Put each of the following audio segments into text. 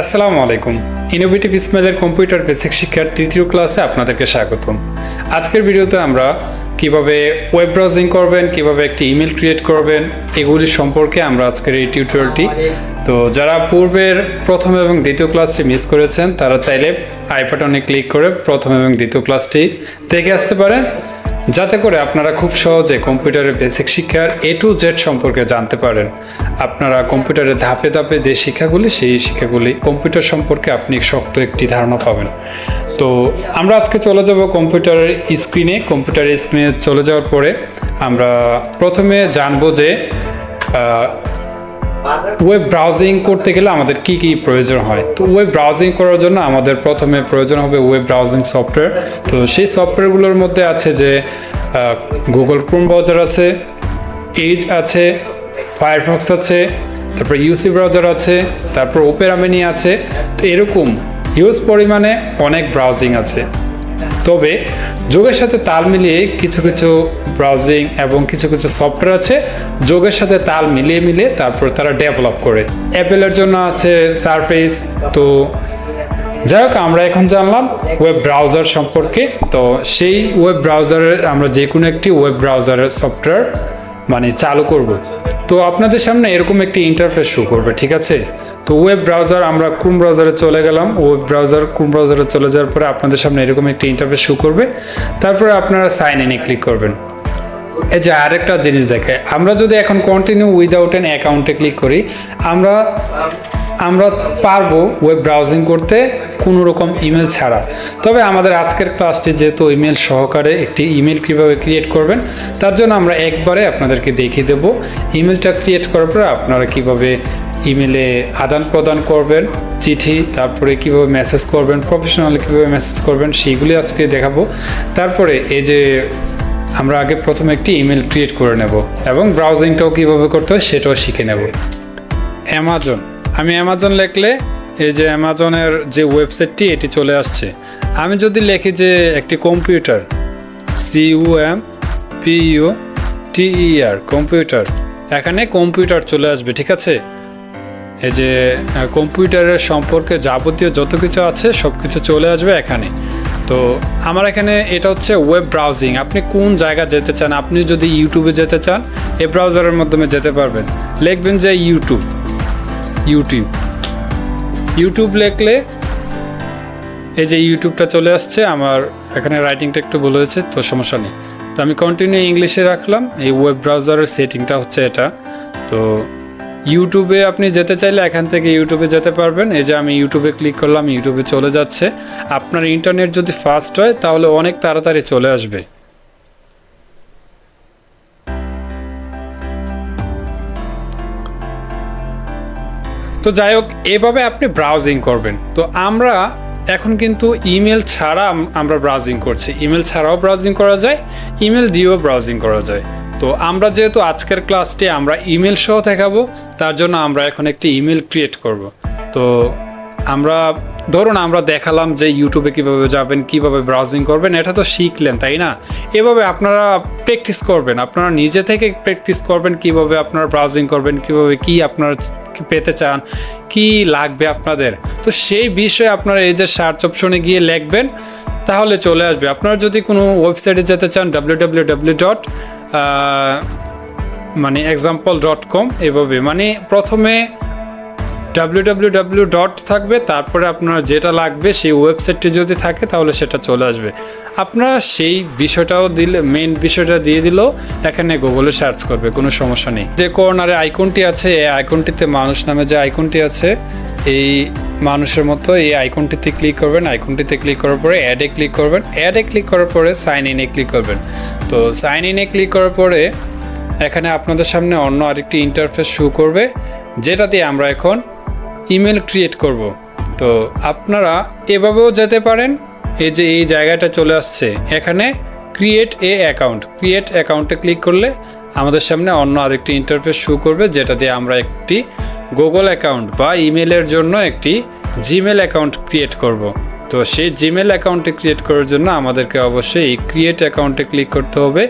আসসালামু আলাইকুম। ইনোভেটিভ ইসমাইলের কম্পিউটার বেসিক শিক্ষার তৃতীয় ক্লাসে আপনাদেরকে স্বাগতম। আজকের ভিডিওতে আমরা কিভাবে ওয়েব ব্রাউজিং করবেন, কিভাবে একটি ইমেল ক্রিয়েট করবেন, এগুলি সম্পর্কে আমরা আজকের এই টিউটোরিয়ালটি। তো যারা পূর্বের প্রথম এবং দ্বিতীয় ক্লাসটি মিস করেছেন তারা চাইলে আই বাটনে ক্লিক করে প্রথম এবং দ্বিতীয় ক্লাসটি দেখে আসতে পারেন, যাতে করে আপনারা খুব সহজে কম্পিউটারের বেসিক শিক্ষার A to Z সম্পর্কে জানতে পারেন। আপনারা কম্পিউটারের ধাপে ধাপে যে শিক্ষাগুলি, সেই শিক্ষাগুলি কম্পিউটার সম্পর্কে আপনি শক্ত একটি ধারণা পাবেন। তো আমরা আজকে চলে যাব কম্পিউটারের স্ক্রিনে। কম্পিউটারের স্ক্রিনে চলে যাওয়ার পরে আমরা প্রথমে জানবো যে ওয়েব ব্রাউজিং করতে গেলে আমাদের কি কি প্রয়োজন হয়। তো ওয়েব ব্রাউজিং করার জন্য আমাদের প্রথমে প্রয়োজন হবে ওয়েব ব্রাউজিং সফটওয়্যার। তো সেই সফটওয়্যারগুলোর মধ্যে আছে যে গুগল ক্রোম ব্রাউজার আছে, এজ আছে, ফায়ারফক্স আছে, তারপর ইউসি ব্রাউজার আছে, তারপর ওপেরা মিনি আছে। তো এরকম হিউজ পরিমাণে অনেক ব্রাউজিং আছে। তবে যুগের সাথে তাল মিলিয়ে কিছু কিছু ব্রাউজিং এবং কিছু কিছু সফটওয়্যার আছে যুগের সাথে তাল মিলিয়ে তারপর তারা ডেভেলপ করে। অ্যাপেলের জন্য আছে সারফেস। তো যাই হোক, আমরা এখন জানলাম ওয়েব ব্রাউজার সম্পর্কে। তো সেই ওয়েব ব্রাউজারের আমরা যে কোনো একটি ওয়েব ব্রাউজারের সফটওয়্যার চালু করব। তো আপনাদের সামনে এরকম একটি ইন্টারফেস শো করবে, ঠিক আছে। তো ওয়েব ব্রাউজার, আমরা ক্রোম ব্রাউজারে চলে গেলাম। ক্রোম ব্রাউজারে চলে যাওয়ার পরে আপনাদের সামনে এরকম একটি ইন্টারফেস শো করবে। তারপরে আপনারা সাইন ইনে ক্লিক করবেন। এই যে আরেকটা জিনিস দেখে, আমরা যদি এখন কন্টিনিউ উইদাউট অ্যান অ্যাকাউন্টে ক্লিক করি, আমরা পারবো ওয়েব ব্রাউজিং করতে কোনো রকম ইমেল ছাড়া। তবে আমাদের আজকের ক্লাসটি যেহেতু ইমেল সহকারে, একটি ইমেল কীভাবে ক্রিয়েট করবেন তার জন্য আমরা একবারে আপনাদেরকে দেখিয়ে দেবো। ইমেলটা ক্রিয়েট করার পরে আপনারা কীভাবে ইমেলে আদান প্রদান করবেন, চিঠি, তারপরে কীভাবে মেসেজ করবেন, প্রফেশনালি কীভাবে মেসেজ করবেন, সেইগুলি আজকে দেখাবো। তারপরে এই যে আমরা আগে প্রথমে একটি ইমেল ক্রিয়েট করে নেব এবং ব্রাউজিংটাও কীভাবে করতে হয় সেটাও শিখে নেব। অ্যামাজন, আমি অ্যামাজন লিখলে এই যে অ্যামাজনের যে ওয়েবসাইটটি এটি চলে আসছে। আমি যদি লিখি যে একটি কম্পিউটার, COMPUTER কম্পিউটার, এখানে কম্পিউটার চলে আসবে, ঠিক আছে। এই যে কম্পিউটারের সম্পর্কে যাবতীয় যত কিছু আছে সব কিছু চলে আসবে এখানে। তো আমার এখানে এটা হচ্ছে ওয়েব ব্রাউজিং। আপনি কোন জায়গা যেতে চান, আপনি যদি ইউটিউবে যেতে চান এই ব্রাউজারের মাধ্যমে যেতে পারবেন। লিখবেন যে ইউটিউব লিখলে এই যে ইউটিউবটা চলে আসছে। আমার এখানে রাইটিংটা একটু ভুল হয়েছে, তো সমস্যা নেই। তো আমি কন্টিনিউ ইংলিশে রাখলাম। এই ওয়েব ব্রাউজারের সেটিংটা হচ্ছে এটা। তো ইউটিউবে আপনি যেতে চাইলে এখান থেকে ইউটিউবে যেতে পারবেন। এই যে আমি ইউটিউবে ক্লিক করলাম, ইউটিউবে চলে যাচ্ছে। আপনার ইন্টারনেট যদি ফাস্ট হয় তাহলে অনেক তাড়াতাড়ি চলে আসবে। তো যাই হোক, এভাবে আপনি ব্রাউজিং করবেন। তো আমরা এখন কিন্তু ইমেল ছাড়া আমরা ব্রাউজিং করছি। ইমেল ছাড়াও ব্রাউজিং করা যায়, ইমেল দিয়েও ব্রাউজিং করা যায়। তো আমরা যেহেতু আজকের ক্লাসটি আমরা ইমেল সহ দেখাবো, তার জন্য আমরা এখন একটি ইমেল ক্রিয়েট করব। তো ধরুন আমরা দেখালাম যে ইউটিউবে কীভাবে যাবেন, কীভাবে ব্রাউজিং করবেন, এটা তো শিখলেন, তাই না। এভাবে আপনারা প্র্যাকটিস করবেন, আপনারা নিজে থেকে প্র্যাকটিস করবেন কীভাবে আপনারা ব্রাউজিং করবেন, কীভাবে কি আপনারা পেতে চান, কি লাগবে আপনাদের। তো সেই বিষয়ে আপনারা এই যে সার্চ অপশনে গিয়ে লিখবেন, তাহলে চলে আসবে। আপনারা যদি কোনো ওয়েবসাইটে যেতে চান www.example.com, এভাবে প্রথমে www. থাকবে, তারপরে আপনার যেটা লাগবে সেই ওয়েবসাইটটি যদি থাকে তাহলে সেটা চলে আসবে। আপনারা সেই বিষয়টাও দিলে, মেইন বিষয়টা দিয়ে দিলেও এখানে গুগলে সার্চ করবে, কোনো সমস্যা নেই। যে কর্নারে আইকনটি আছে, এই আইকনটিতে মানুষ নামে যে আইকনটি আছে, এই মানুষের মতো এই আইকনটিতে ক্লিক করবেন। আইকনটিতে ক্লিক করার পরে অ্যাডে ক্লিক করবেন। অ্যাডে ক্লিক করার পরে সাইন ইনে ক্লিক করবেন। তো সাইন ইনে ক্লিক করার পরে এখানে আপনাদের সামনে অন্য আরেকটি ইন্টারফেস শো করবে, যেটা দিয়ে আমরা এখন ইমেল ক্রিয়েট করব। তো আপনারা এভাবেও যেতে পারেন। এই যে এই জায়গাটা চলে আসছে, এখানে ক্রিয়েট অ্যাকাউন্টে ক্লিক করলে আমাদের সামনে অন্য আরেকটি ইন্টারফেস শো করবে, যেটা দিয়ে আমরা একটি গুগল অ্যাকাউন্ট বা ইমেলের জন্য একটি জিমেল অ্যাকাউন্ট ক্রিয়েট করব। তো সেই জিমেল অ্যাকাউন্টে ক্রিয়েট করার জন্য আমাদেরকে অবশ্যই এই ক্রিয়েট অ্যাকাউন্টে ক্লিক করতে হবে।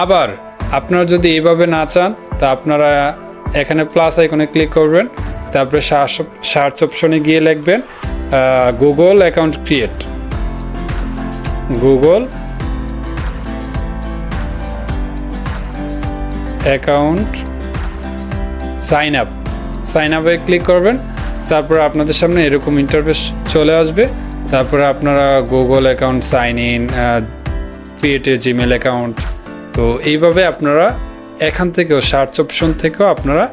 আবার আপনারা যদি এইভাবে না চান, তা আপনারা এখানে প্লাস আইকনে ক্লিক করবেন। তারপরে সার্চ অপশনে গিয়ে লিখবেন Google account create, Google account sign আপে ক্লিক করবেন। তারপর আপনাদের সামনে এরকম ইন্টারফেস চলে আসবে। তারপরে আপনারা Google account sign in, create a Gmail account, তো এইভাবে আপনারা এখান থেকেও সার্চ অপশন থেকেও আপনারা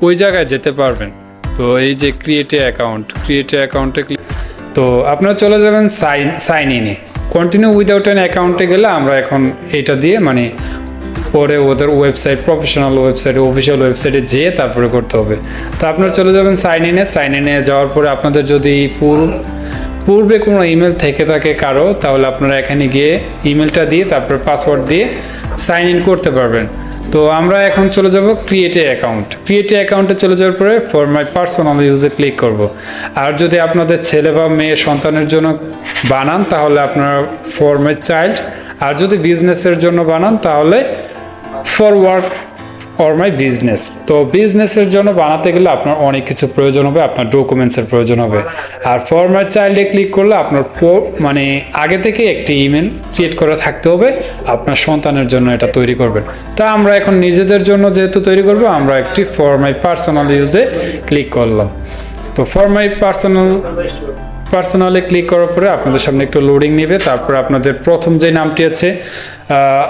ওই জায়গায় যেতে পারবেন। তো এই যে ক্রিয়েট এ অ্যাকাউন্টে ক্লিক, তো আপনারা চলে যাবেন সাইন ইনে। কন্টিনিউ উইদাউট অ্যান অ্যাকাউন্টে গেলে আমরা এখন এটা দিয়ে মানে পরে ওদের ওয়েবসাইট, প্রফেশনাল ওয়েবসাইটে, অফিসিয়াল ওয়েবসাইটে যেয়ে তারপরে করতে হবে। তো আপনারা চলে যাবেন সাইন ইনে যাওয়ার পরে আপনাদের যদি পূর্বে কোনো ইমেল থেকে থাকে কারো, তাহলে আপনারা এখানে গিয়ে ইমেলটা দিয়ে তারপরে পাসওয়ার্ড দিয়ে সাইন ইন করতে পারবেন। তো আমরা এখন চলে যাব ক্রিয়েট এ অ্যাকাউন্টে চলে যাওয়ার পরে ফর মাই পার্সোনাল ইউজে ক্লিক করব। আর যদি আপনাদের ছেলে বা মেয়ে সন্তানের জন্য বানান তাহলে আপনারা ফর মাই চাইল্ড, আর যদি বিজনেসের জন্য বানান তাহলে for work or my business. তো বিজনেসের জন্য বানাতে গেলে আপনার অনেক কিছু প্রয়োজন হবে, আপনার ডকুমেন্টসের প্রয়োজন হবে। আর ফর মাই চাইল্ডে ক্লিক করলে আপনার মানে আগে থেকে একটি ইমেল ক্রিয়েট করা থাকতে হবে, আপনার সন্তানের জন্য এটা তৈরি করবেন। তা আমরা এখন নিজেদের জন্য যেহেতু তৈরি করব, আমরা একটি ফর মাই পার্সোনাল ইউজে ক্লিক করলাম। তো ফর মাই পার্সোনালে ক্লিক করার পরে আপনাদের সামনে একটু লোডিং নেবে। তারপরে আপনাদের প্রথম যে নামটি আছে,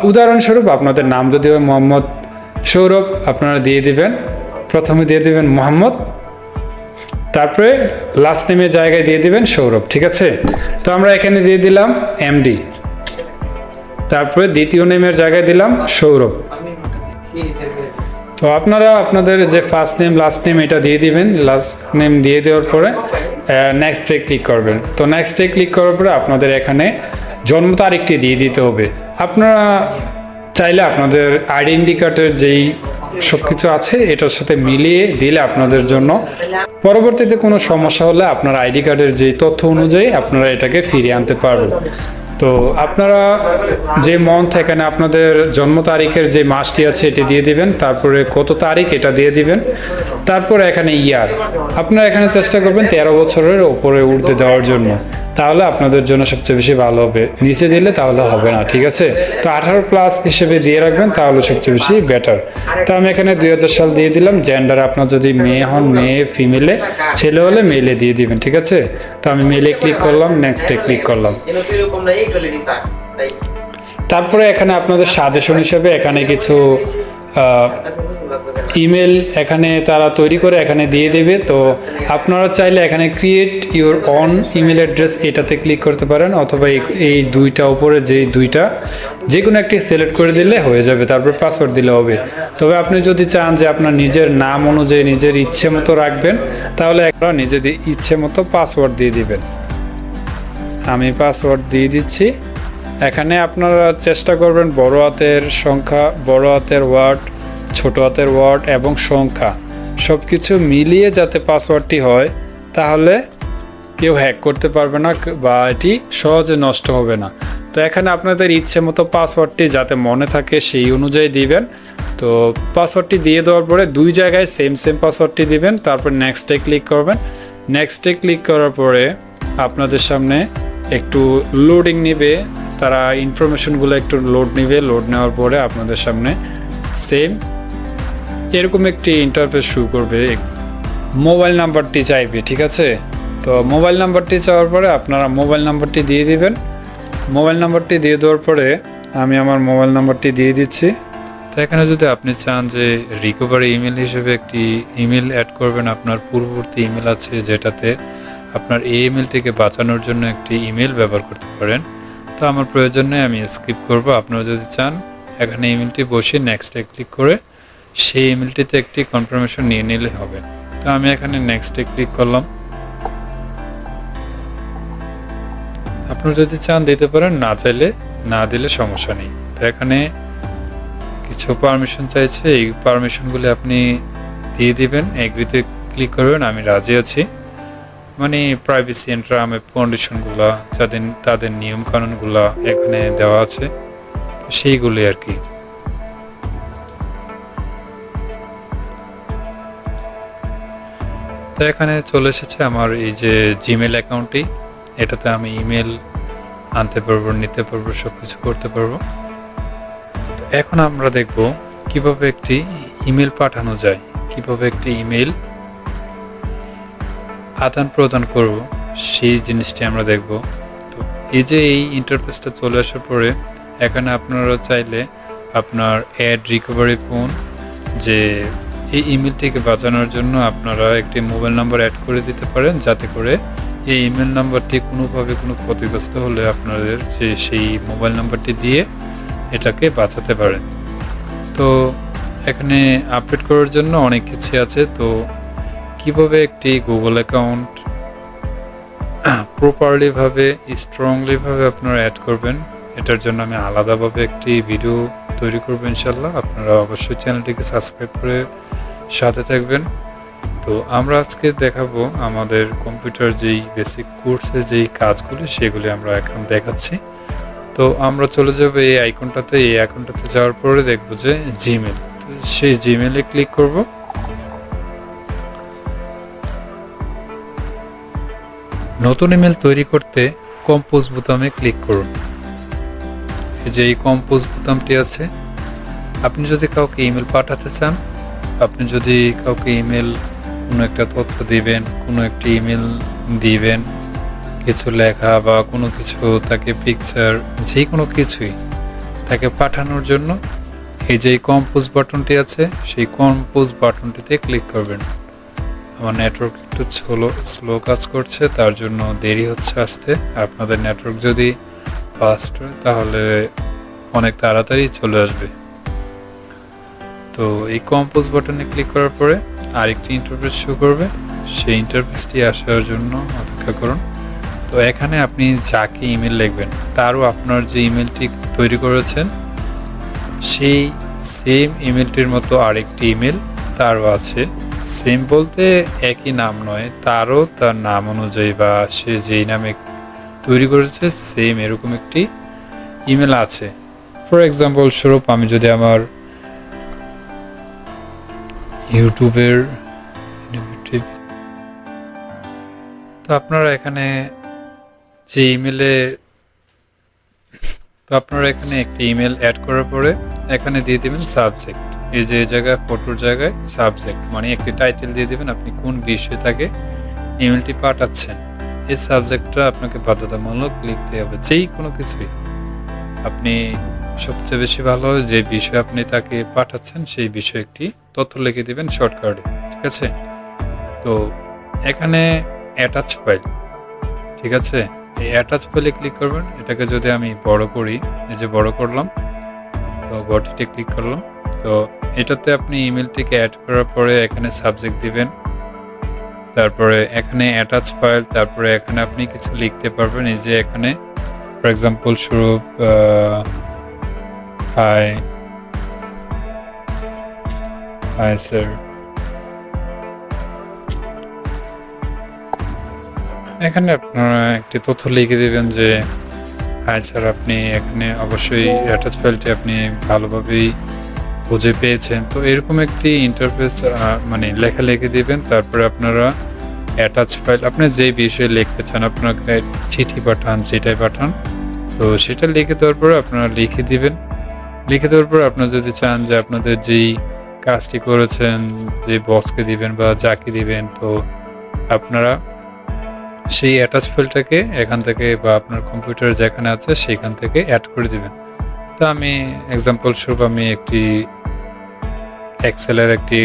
উদাহরণস্বরূপ আপনাদের নাম যদি হয় মোহাম্মদ সৌরভ, আপনারা দিয়ে দিবেন, প্রথমে দিয়ে দিবেন মোহাম্মদ, তারপরে লাস্ট নেমের জায়গায় দিয়ে দিবেন সৌরভ, ঠিক আছে। তো আমরা এখানে দিয়ে দিলাম এমডি, তারপরে দ্বিতীয় নেমের জায়গায় দিলাম সৌরভ। তো আপনারা আপনাদের যে ফার্স্ট নেম লাস্ট নেম এটা দিয়ে দিবেন। লাস্ট নেম দিয়ে দেওয়ার পরে নেক্সটে ক্লিক করবেন। তো নেক্সটে ক্লিক করার পরে আপনাদের এখানে জন্ম তারিখটি দিয়ে দিতে হবে। আপনারা চাইলে আপনাদের আইডেন্টি কার্ডের যেই সব কিছু আছে এটার সাথে মিলিয়ে দিলে আপনাদের জন্য পরবর্তীতে কোনো সমস্যা হলে আপনার আইডি কার্ডের যে তথ্য অনুযায়ী আপনারা এটাকে ফিরিয়ে আনতে পারবেন। তো আপনারা যে মান্থ, এখানে আপনাদের জন্ম তারিখের যে মাসটি আছে এটি দিয়ে দিবেন, তারপরে কত তারিখ এটা দিয়ে দিবেন, তারপরে এখানে ইয়ার আপনারা এখানে চেষ্টা করবেন 13 বছরের উপরে উঠতে দেওয়ার জন্য, তাহলে আপনাদের জন্য সবচেয়ে বেশি ভালো হবে। নিচে দিলে তাহলে হবে না, ঠিক আছে। তো 18+ হিসেবে দিয়ে রাখবেন, তাহলে সবচেয়ে বেশি বেটার। তো আমি এখানে 2000 সাল দিয়ে দিলাম। জেন্ডার আপনার যদি মেয়ে হন মেয়ে, ফিমেলে, ছেলে হলে মেলে দিয়ে দিবেন, ঠিক আছে। তো আমি মেলে ক্লিক করলাম, নেক্সটে ক্লিক করলাম। তারপরে এখানে আপনাদের সাজেশন হিসেবে এখানে কিছু ইমেল এখানে তারা তৈরি করে এখানে দিয়ে দেবে। তো আপনারা চাইলে এখানে create your on email address এটাতে ক্লিক করতে পারেন, অথবা এই দুইটা উপরে যে দুইটা যে কোনো একটি সিলেক্ট করে দিলে হয়ে যাবে, তারপর পাসওয়ার্ড দিলে হবে। তবে আপনি যদি চান যে আপনার নিজের নাম অনুযায়ী নিজের ইচ্ছে মতো রাখবেন, তাহলে একটা নিজেদের ইচ্ছে মতো পাসওয়ার্ড দিয়ে দিবেন। আমি পাসওয়ার্ড দিয়ে দিচ্ছি। এখানে আপনারা চেষ্টা করবেন বড় হাতের সংখ্যা, বড় হাতের ওয়ার্ড, ছোট হাতের ওয়ার্ড এবং সংখ্যা সব কিছু মিলিয়ে যাতে পাসওয়ার্ডটি হয়, তাহলে কেউ হ্যাক করতে পারবে না বা এটি সহজে নষ্ট হবে না। তো এখানে আপনাদের ইচ্ছে মতো পাসওয়ার্ডটি যাতে মনে থাকে সেই অনুযায়ী দিবেন। তো পাসওয়ার্ডটি দিয়ে দেওয়ার পরে দুই জায়গায় সেম পাসওয়ার্ডটি দিবেন, তারপর নেক্সটে ক্লিক করবেন। নেক্সটে ক্লিক করার পরে আপনাদের সামনে একটু লোডিং নেবে, তারা ইনফরমেশনগুলো একটু লোড নেবে। লোড নেওয়ার পরে আপনাদের সামনে সেম এরকম একটি ইন্টারফেস শুরু করবে, মোবাইল নাম্বারটি চাইবে, ঠিক আছে। তো মোবাইল নাম্বারটি চাওয়ার পরে আপনারা মোবাইল নাম্বারটি দিয়ে দিবেন। মোবাইল নাম্বারটি দিয়ে দেওয়ার পরে আমি আমার মোবাইল নাম্বারটি দিয়ে দিচ্ছি। তো এখানে যদি আপনি চান যে রিকভারি ইমেল হিসেবে একটি ইমেল অ্যাড করবেন, আপনার পূর্ববর্তী ইমেল আছে যেটাতে আপনার এই ইমেলটিকে বাঁচানোর জন্য একটি ইমেল ব্যবহার করতে পারেন। তো আমার প্রয়োজন নেই, আমি স্কিপ করব। আপনারা যদি চান এখানে ইমেলটি বসিয়ে নেক্সটে ক্লিক করে সেই ইমেলটিতে একটি কনফার্মেশন নিয়ে নিলে হবে। তো আমি এখানে নেক্সটে ক্লিক করলাম। আপনারা যদি চান দিতে পারেন, না চাইলে না দিলে সমস্যা নেই। তো এখানে কিছু পারমিশন চাইছে, এই পারমিশনগুলি আপনি দিয়ে দিবেন, এগ্রিতে ক্লিক করবেন, আমি রাজি আছি। মানে প্রাইভেসি এন্ড টার্ম এন্ড কন্ডিশনগুলো তাদের নিয়ম কানুনগুলো এখানে দেওয়া আছে, তো সেইগুলি আর কি। তো এখানে চলে এসেছে আমার এই যে জিমেল অ্যাকাউন্টটি। এটাতে আমি ইমেল আনতে পারবো, নিতে পারবো, সব কিছু করতে পারবো। তো এখন আমরা দেখব কিভাবে একটি ইমেল পাঠানো যায়, কিভাবে একটি ইমেল আদান প্রদান করব, সেই জিনিসটি আমরা দেখব। তো এই যে এই ইন্টারফেসটা চলে আসার পরে এখানে আপনারা চাইলে আপনার অ্যাড রিকভারি ফোন, যে এই ইমেলটিকে বাঁচানোর জন্য আপনারা একটি মোবাইল নাম্বার অ্যাড করে দিতে পারেন, যাতে করে এই ইমেল নাম্বারটি কোনোভাবে কোনো ক্ষতিগ্রস্ত হলে আপনাদের যে সেই মোবাইল নাম্বারটি দিয়ে এটাকে বাঁচাতে পারেন। তো এখানে আপডেট করার জন্য অনেক কিছু আছে। তো কিভাবে একটি গুগল অ্যাকাউন্ট প্রপারলিভাবে, স্ট্রংলিভাবে আপনারা অ্যাড করবেন, এটার জন্য আমি আলাদাভাবে একটি ভিডিও তৈরি করবো ইনশাল্লাহ। আপনারা অবশ্যই চ্যানেলটিকে সাবস্ক্রাইব করে সাথে থাকবেন। তো আমরা আজকে দেখাবো আমাদের কম্পিউটার যেই বেসিক কোর্সের যেই কাজগুলি, সেগুলি আমরা এখন দেখাচ্ছি। তো আমরা চলে যাব এই আইকনটাতে। এই আইকনটাতে যাওয়ার পরে দেখবো যে জিমেল, তো সেই জিমেলে ক্লিক করব। নতুন ইমেল তৈরি করতে কম্পোজ বোতামে ক্লিক করুন। এই যে এই কম্পোজ বোতামটি আছে, আপনি যদি কাউকে ইমেল পাঠাতে চান, আপনি যদি কাউকে ইমেল কোনো একটা তথ্য দিবেন, কোনো একটি ইমেল দিবেন, কিছু লেখা বা কোনো কিছু, তাকে পিকচার, যে কোনো কিছুই তাকে পাঠানোর জন্য এই যে কম্পোজ বাটনটি আছে, সেই কম্পোজ বাটনটিতে ক্লিক করবেন। আমার নেটওয়ার্ক একটু স্লো কাজ করছে, তার জন্য দেরি হচ্ছে আসতে। আপনাদের নেটওয়ার্ক যদি ফাস্ট হয় তাহলে অনেক তাড়াতাড়ি চলে আসবে। তো এই কম্পোজ বাটনে ক্লিক করার পরে আরেকটি ইন্টারফেস শো করবে, সেই ইন্টারফেসটি আসার জন্য অপেক্ষা করুন। তো এখানে আপনি যাকে ইমেল লিখবেন, তারও আপনার যে ইমেলটি তৈরি করেছেন সেই সেম ইমেলটির মতো আরেকটি ইমেল তারও আছে। সেম বলতে একই নাম নয়, তারও তার নাম অনুযায়ী বা সে যেই নামে তৈরি করেছে সেম এরকম একটি ইমেল আছে। ফর এক্সাম্পল স্বরূপ, আমি যদি আমার ইউটিউবের, তো আপনারা এখানে যে ইমেলে, তো আপনারা এখানে একটি ইমেল অ্যাড করার পরে এখানে দিয়ে দেবেন সাবজেক্ট। এই যে জায়গায় ফটোর জায়গায় সাবজেক্ট মানে একটি টাইটেল দিয়ে দেবেন, আপনি কোন বিষয়ে তাকে ইমেলটি পাঠাচ্ছেন। এই সাবজেক্টটা আপনাকে বাধ্যতামূলক লিখতে হবে, যেই কোনো কিছুই। আপনি সবচেয়ে বেশি ভালো হয় যে বিষয়ে আপনি তাকে পাঠাচ্ছেন সেই বিষয়ে একটি তথ্য লিখে দেবেন শর্টকাটে, ঠিক আছে? তো এখানে অ্যাটাচ ফাইল, ঠিক আছে? এই অ্যাটাচ ফাইলে ক্লিক করবেন। এটাকে যদি আমি বড় করি, এই যে বড় করলাম, তো বডিতে ক্লিক করলাম। তো এটাতে আপনি ইমেলটিকে অ্যাড করার পরে এখানে সাবজেক্ট দিবেন, তারপরে এখানে অ্যাটাচ ফাইল, তারপরে এখানে আপনি কিছু লিখতে পারবেন। এই যে এখানে ফর এক্সাম্পল স্বরূপ হাই স্যার, এখানে আপনারা একটি তথ্য লিখে দেবেন যে হাই স্যার। আপনি এখানে অবশ্যই অ্যাটাচ ফাইলটি আপনি ভালোভাবেই খুঁজে পেয়েছেন। তো এরকম একটি ইন্টারফেস মানে লেখা লিখে দিবেন। তারপরে আপনারা অ্যাটাচ ফাইল, আপনি যে বিষয়ে লিখতে চান, আপনাকে চিঠি পাঠান, যেটাই পাঠান, তো সেটা লিখে দেওয়ার পরে আপনারা লিখে দিবেন। লিখে দেওয়ার পর আপনারা যদি চান যে আপনাদের যেই কাজটি করেছেন যে বসকে দিবেন বা যাকে দিবেন, তো আপনারা সেই অ্যাটাচ ফাইলটাকে এখান থেকে বা আপনার কম্পিউটার যেখানে আছে সেখান থেকে অ্যাড করে দিবেন। তো আমি এক্সাম্পল স্বরূপ আমি একটি এক্সেলের একটি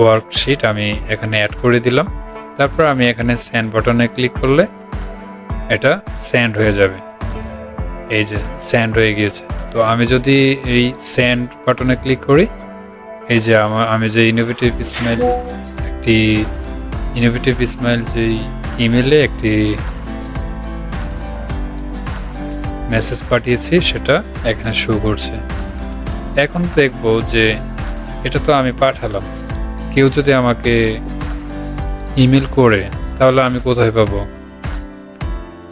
ওয়ার্কশিট আমি এখানে অ্যাড করে দিলাম। তারপর আমি এখানে সেন্ড বাটনে ক্লিক করলে এটা সেন্ড হয়ে যাবে। এই যে সেন্ড হয়ে গিয়েছে। তো আমি যদি এই সেন্ড বাটনে ক্লিক করি, এই যে আমি যে ইনোভেটিভ স্মাইল যেই ইমেলে একটি মেসেজ পাঠিয়েছি সেটা এখানে শো করছে। এখন দেখব যে এটা তো আমি পাঠালাম, কেউ যদি আমাকে ইমেল করে তাহলে আমি কোথায় পাবো?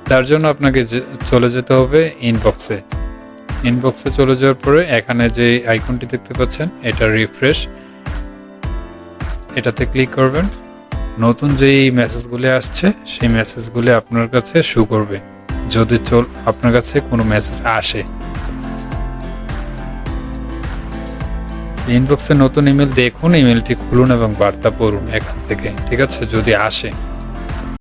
তার জন্য আপনাকে চলে যেতে হবে ইনবক্সে। ইনবক্সে চলে যাওয়ার পরে এখানে যে আইকনটি দেখতে পাচ্ছেন এটা রিফ্রেশ, এটাতে ক্লিক করবেন। নতুন যেই মেসেজগুলি আসছে সেই মেসেজগুলি আপনার কাছে শো করবে যদি আপনার কাছে কোনো মেসেজ আসে। ইনবক্সে নতুন ইমেল দেখুন, ইমেলটি খুলুন এবং বার্তা পড়ুন এখান থেকে, ঠিক আছে, যদি আসে।